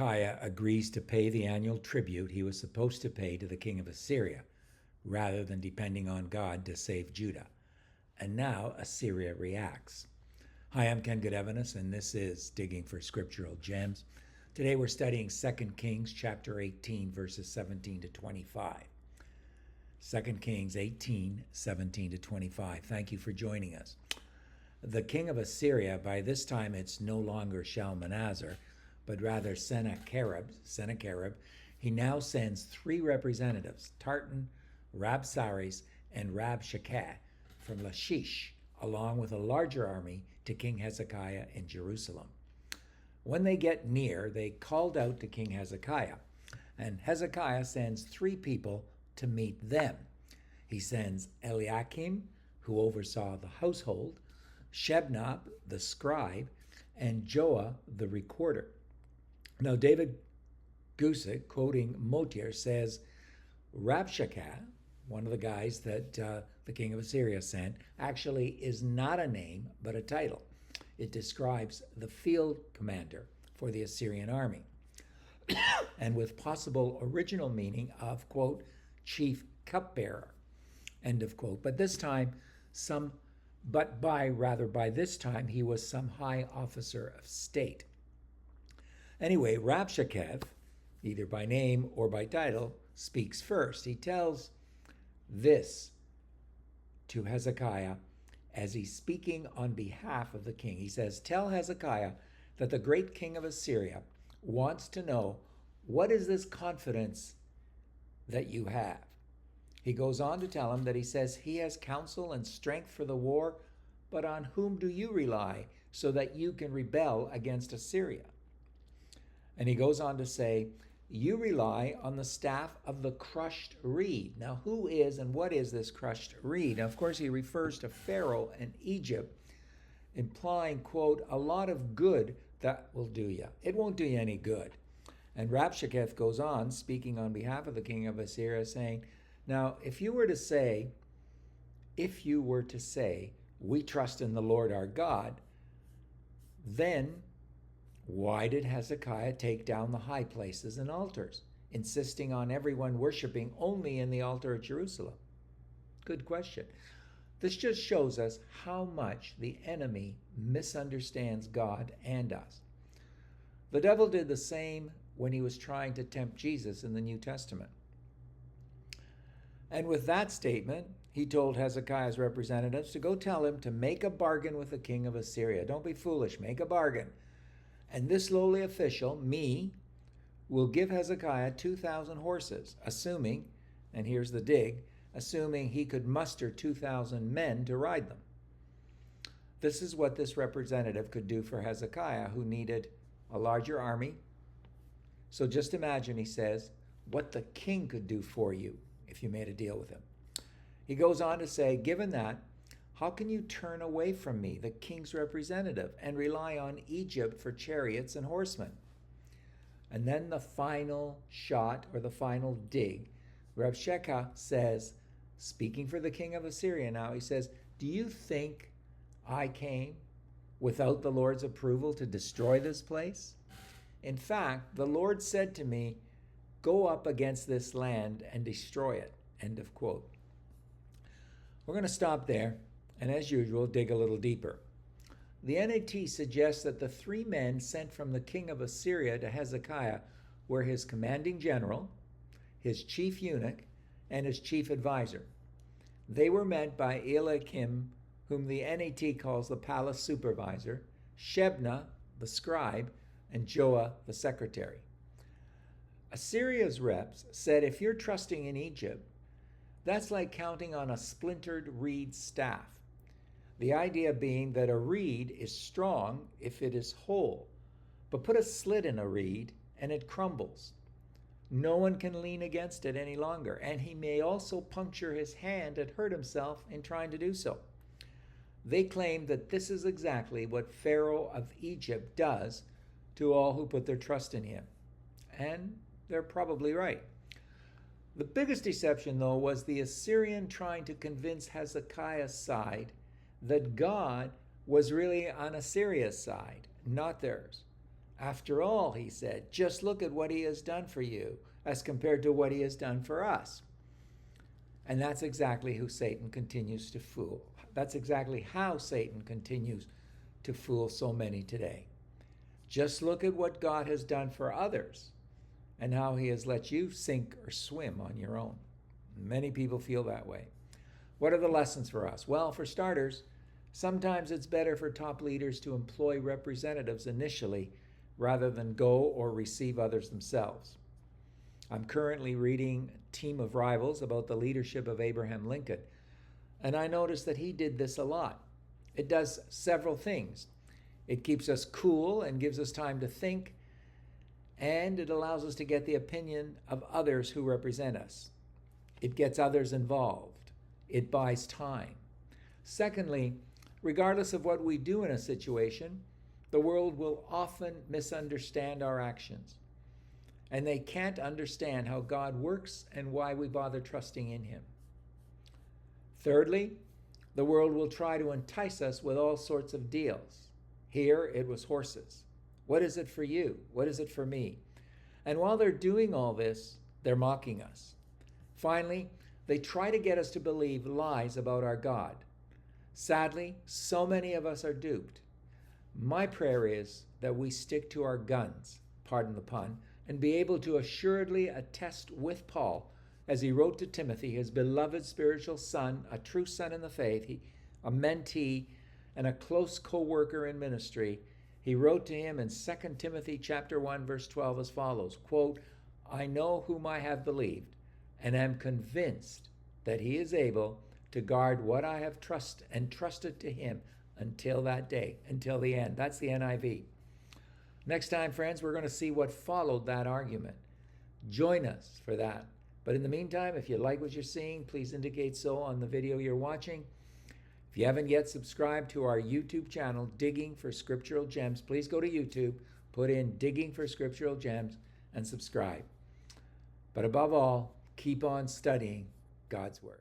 Hezekiah agrees to pay the annual tribute he was supposed to pay to the king of Assyria, rather than depending on God to save Judah. And now Assyria reacts. Hi, I'm Ken Goodevinus, and this is Digging for Scriptural Gems. Today we're studying 2 Kings chapter 18, verses 17 to 25. 2 Kings 18, 17 to 25. Thank you for joining us. The king of Assyria, by this time it's no longer Shalmaneser, but rather Sennacherib. He now sends three representatives, Tartan, Rabsaris, and Rabshakeh, from Lachish, along with a larger army, to King Hezekiah in Jerusalem. When they get near, they called out to King Hezekiah, and Hezekiah sends three people to meet them. He sends Eliakim, who oversaw the household, Shebna, the scribe, and Joah, the recorder. Now, David Gusick, quoting Motir, says, Rabshakeh, one of the guys that the king of Assyria sent, actually is not a name, but a title. It describes the field commander for the Assyrian army, and with possible original meaning of, quote, chief cupbearer, end of quote. But this time, by this time, he was some high officer of state. Anyway, Rabshakeh, either by name or by title, speaks first. He tells this to Hezekiah as he's speaking on behalf of the king. He says, tell Hezekiah that the great king of Assyria wants to know, what is this confidence that you have? He goes on to tell him that he says he has counsel and strength for the war, but on whom do you rely so that you can rebel against Assyria? And he goes on to say, you rely on the staff of the crushed reed. Now, who is and what is this crushed reed? Now, of course, he refers to Pharaoh and Egypt, implying, quote, a lot of good that will do you. It won't do you any good. And Rabshakeh goes on, speaking on behalf of the king of Assyria, saying, now, if you were to say, we trust in the Lord our God, then why did Hezekiah take down the high places and altars, insisting on everyone worshiping only in the altar at Jerusalem? Good question. This just shows us how much the enemy misunderstands God and us. The devil did the same when he was trying to tempt Jesus in the New Testament. And with that statement, he told Hezekiah's representatives to go tell him to make a bargain with the king of Assyria. Don't be foolish, make a bargain. And this lowly official, me, will give Hezekiah 2,000 horses, assuming, and here's the dig, assuming he could muster 2,000 men to ride them. This is what this representative could do for Hezekiah, who needed a larger army. So just imagine, he says, what the king could do for you if you made a deal with him. He goes on to say, given that, how can you turn away from me, the king's representative, and rely on Egypt for chariots and horsemen? And then the final shot, or the final dig, Rabshakeh says, speaking for the king of Assyria now, he says, do you think I came without the Lord's approval to destroy this place? In fact, the Lord said to me, go up against this land and destroy it, end of quote. We're going to stop there, and as usual, dig a little deeper. The NAT suggests that the three men sent from the king of Assyria to Hezekiah were his commanding general, his chief eunuch, and his chief advisor. They were met by Eliakim, whom the NAT calls the palace supervisor, Shebna, the scribe, and Joah, the secretary. Assyria's reps said, if you're trusting in Egypt, that's like counting on a splintered reed staff. The idea being that a reed is strong if it is whole, but put a slit in a reed and it crumbles. No one can lean against it any longer, and he may also puncture his hand and hurt himself in trying to do so. They claim that this is exactly what Pharaoh of Egypt does to all who put their trust in him. And they're probably right. The biggest deception, though, was the Assyrian trying to convince Hezekiah's side that God was really on Assyria's side, not theirs. After all, he said, just look at what he has done for you as compared to what he has done for us. And that's exactly who Satan continues to fool. That's exactly how Satan continues to fool so many today. Just look at what God has done for others and how he has let you sink or swim on your own. Many people feel that way. What are the lessons for us? Well, for starters, sometimes it's better for top leaders to employ representatives initially rather than go or receive others themselves. I'm currently reading Team of Rivals about the leadership of Abraham Lincoln, and I noticed that he did this a lot. It does several things. It keeps us cool and gives us time to think, and it allows us to get the opinion of others who represent us. It gets others involved. It buys time. Secondly, regardless of what we do in a situation, the world will often misunderstand our actions, and they can't understand how God works and why we bother trusting in him. Thirdly, the world will try to entice us with all sorts of deals. Here it was horses. What is it for you? What is it for me? And while they're doing all this, they're mocking us. Finally, they try to get us to believe lies about our God. Sadly, so many of us are duped. My prayer is that we stick to our guns, pardon the pun, and be able to assuredly attest with Paul, as he wrote to Timothy, his beloved spiritual son, a true son in the faith, a mentee, and a close co-worker in ministry. He wrote to him in 2 Timothy chapter 1, verse 12 as follows, quote, I know whom I have believed, and am convinced that he is able to guard what I have trusted to him until that day, until the end. That's the NIV. Next time, friends, we're going to see what followed that argument. Join us for that. But in the meantime, if you like what you're seeing, please indicate so on the video you're watching. If you haven't yet subscribed to our YouTube channel, Digging for Scriptural Gems, please go to YouTube, put in Digging for Scriptural Gems, and subscribe. But above all, keep on studying God's Word.